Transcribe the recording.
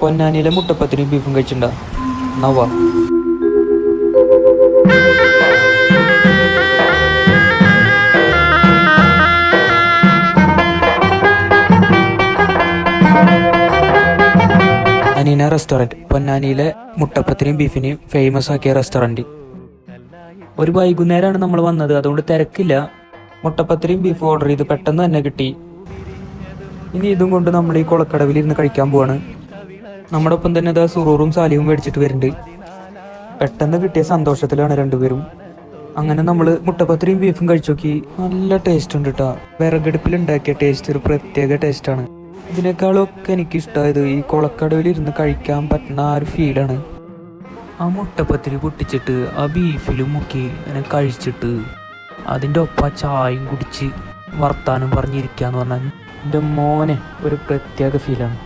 പൊന്നാനിയിലെ മുട്ടപ്പത്തിരിയും ബീഫും കഴിച്ചിട്ടുണ്ടോ? നവ അനീന റെസ്റ്റോറൻറ്റ് പൊന്നാനിയിലെ മുട്ടപ്പത്തിരിയും ബീഫിനെയും ഫേമസ് ആക്കിയ റെസ്റ്റോറൻറ്റ്. ഒരു വൈകുന്നേരമാണ് നമ്മൾ വന്നത്, അതുകൊണ്ട് തിരക്കില്ല. മുട്ടപ്പത്തിരിയും ബീഫും ഓർഡർ ചെയ്ത് പെട്ടെന്ന് തന്നെ കിട്ടി. ഇനി ഇതും കൊണ്ട് നമ്മൾ ഈ കുളക്കടവിൽ ഇരുന്ന് കഴിക്കാൻ പോവാണ്. നമ്മുടെ ഒപ്പം തന്നെ ഇതാ സുറൂറും സാലിയും മേടിച്ചിട്ട് വരുന്നുണ്ട്. പെട്ടെന്ന് കിട്ടിയ സന്തോഷത്തിലാണ് രണ്ടുപേരും. അങ്ങനെ നമ്മൾ മുട്ടപ്പത്തിരിയും ബീഫും കഴിച്ചു നോക്കി. നല്ല ടേസ്റ്റ് ഉണ്ട് കേട്ടോ. വിറകടുപ്പിൽ ഉണ്ടാക്കിയ ടേസ്റ്റ് ഒരു പ്രത്യേക ടേസ്റ്റാണ്. ഇതിനേക്കാളൊക്കെ എനിക്കിഷ്ടമായത് ഈ കുളക്കടവിൽ ഇരുന്ന് കഴിക്കാൻ പറ്റുന്ന ആ ഒരു ഫീലാണ്. ആ മുട്ടപ്പത്തിരി പൊട്ടിച്ചിട്ട് ആ ബീഫിലും മുക്കി അങ്ങനെ കഴിച്ചിട്ട് അതിൻ്റെ ഒപ്പം ചായയും കുടിച്ച് വർത്താനം പറഞ്ഞിരിക്കുക എന്ന് പറഞ്ഞാൽ എൻ്റെ മോനെ ഒരു പ്രത്യേക ഫീലാണ്.